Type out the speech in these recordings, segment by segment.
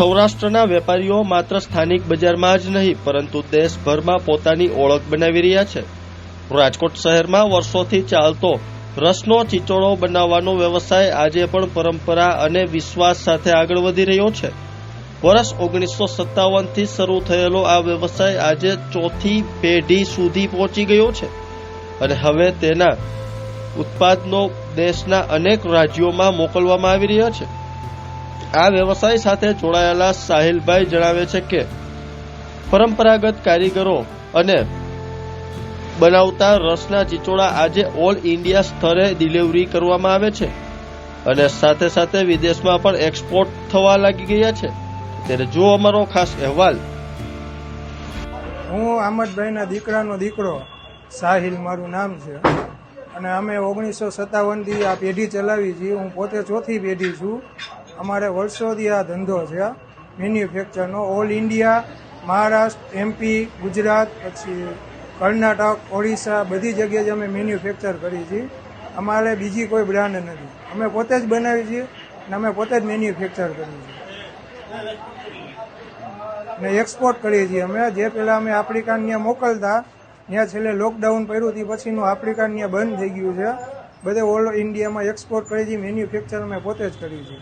સૌરાષ્ટ્રના વેપારીઓ માત્ર સ્થાનિક બજારમાં જ નહીં પરંતુ દેશભરમાં પોતાની ઓળખ બનાવી રહ્યા છે। રાજકોટ શહેરમાં વર્ષોથી ચાલતો રસનો ચીચોડો બનાવવાનો વ્યવસાય આજે પણ પરંપરા અને વિશ્વાસ સાથે આગળ વધી રહ્યો છે। વર્ષ 1957 થી શરૂ થયેલો આ વ્યવસાય આજે ચોથી પેઢી સુધી પહોંચી ગયો છે અને હવે તેના ઉત્પાદનો દેશના અનેક રાજ્યોમાં મોકલવામાં આવી રહ્યા છે। આ વ્યવસાય સાથે જોડાયેલા સાહિલભાઈ જણાવે છે કે પરંપરાગત કારીગરો અને બનાવતા રસના ચીચોડા આજે ઓલ ઇન્ડિયા સ્તરે ડિલિવરી કરવામાં આવે છે અને સાથે સાથે વિદેશમાં પણ એક્સપોર્ટ થવા લાગી ગયા છે। ત્યારે જો અમારો ખાસ અહેવાલ। હું અહમદભાઈના દીકરાનો દીકરો સાહિલ મારું નામ છે અને અમે 1957 થી આ પેઢી ચલાવી છીએ। હું પોતે ચોથી પેઢી છું। અમારે વર્ષોથી આ ધંધો છે મેન્યુફેક્ચરનો। All India, Maharashtra, MP, Gujarat, પછી કર્ણાટક, ઓડિશા બધી જગ્યાએ અમે મેન્યુફેક્ચર કરીએ છીએ। અમારે બીજી કોઈ બ્રાન્ડ નથી। અમે પોતે જ બનાવીએ છીએ અને અમે પોતે જ મેન્યુફેક્ચર કરીએ છીએ અને એક્સપોર્ટ કરીએ છીએ અમે। જે પહેલાં અમે આફ્રિકાન ત્યાં મોકલતા, ત્યાં છેલ્લે લોકડાઉન પડ્યું હતી પછીનું આફ્રિકાન ત્યાં બંધ થઈ ગયું છે। બધે ઓલ ઇન્ડિયામાં એક્સપોર્ટ કરીએ છીએ। મેન્યુફેક્ચર અમે પોતે જ કરીએ છીએ।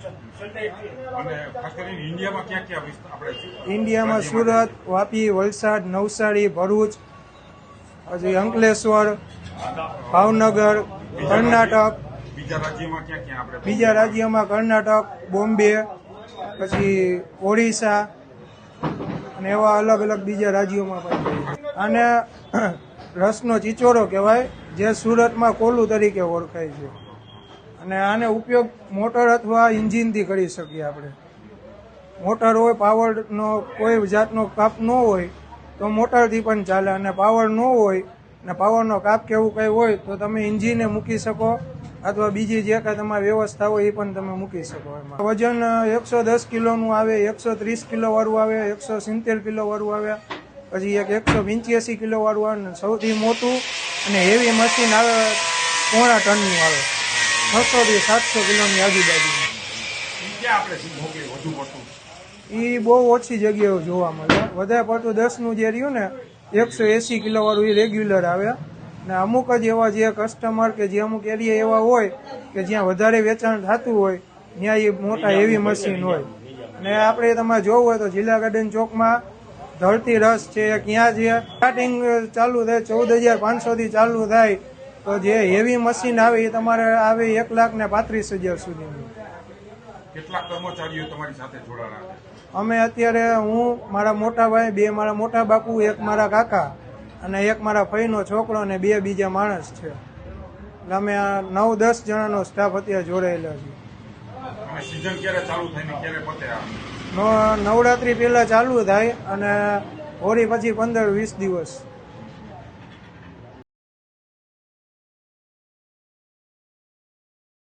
ઇન્ડિયામાં સુરત, વાપી, વલસાડ, નવસારી, ભરૂચ, પછી અંકલેશ્વર, ભાવનગર, કર્ણાટક, બીજા રાજ્યોમાં કર્ણાટક, બોમ્બે, પછી ઓડિશા અને એવા અલગ અલગ બીજા રાજ્યોમાં પણ। અને રસનો ચીચોડો કહેવાય, જે સુરતમાં કોલું તરીકે ઓળખાય છે અને આને ઉપયોગ મોટર અથવા એન્જિનથી કરી શકીએ આપણે। મોટર હોય, પાવરનો કોઈ જાતનો કાપ ન હોય તો મોટરથી પણ ચાલે અને પાવર ન હોય અને પાવરનો કાપ કે એવું કંઈ હોય તો તમે એન્જિને મૂકી શકો અથવા બીજી જે કાંઈ તમારી વ્યવસ્થા હોય એ પણ તમે મૂકી શકો। એમાં વજન 110 કિલોનું આવે, 130 કિલો વાળું આવે, 170 કિલો વાળું આવે, પછી એક 185 કિલો વાળું આવે ને સૌથી મોટું અને હેવી મશીન આવે 1.5 ટનનું આવે, 600 થી 700 કિલોની આજુબાજુ। એ બહુ ઓછી જગ્યાએ જોવા મળે। વધારે પડતું 10નું જે રહ્યું ને 180 કિલો વાળું એ રેગ્યુલર આવે ને અમુક જ એવા જે કસ્ટમર કે જે અમુક એરિયા એવા હોય કે જ્યાં વધારે વેચાણ થતું હોય ત્યાં એ મોટા હેવી મશીન હોય। ને આપણે તમારે જોવું હોય તો જિલ્લા ગાર્ડન ચોકમાં ધરતી રસ છે, ક્યાં છે સ્ટાર્ટિંગ ચાલુ થાય 14,500 થી ચાલુ થાય તો જે હેવી મશીન આવે એ તમારે આવે 1,35,000 સુધીની। કેટલા કર્મચારીઓ તમારી સાથે જોડાણા? અમે અત્યારે હું, મારા મોટા ભાઈ, 2 મારા મોટા બાપુ, 1 મારા કાકા અને 1 મારા ફઈનો છોકરો અને 2 બીજા માણસ છે। એટલે અમે 9-10 જણાનો સ્ટાફ અત્યારે જોડાયેલા છીએ। સીઝન ક્યારે ચાલુ થાય ને ક્યારે પતે? નવરાત્રી પહેલા ચાલુ થાય અને હોળી પછી 15-20 દિવસ।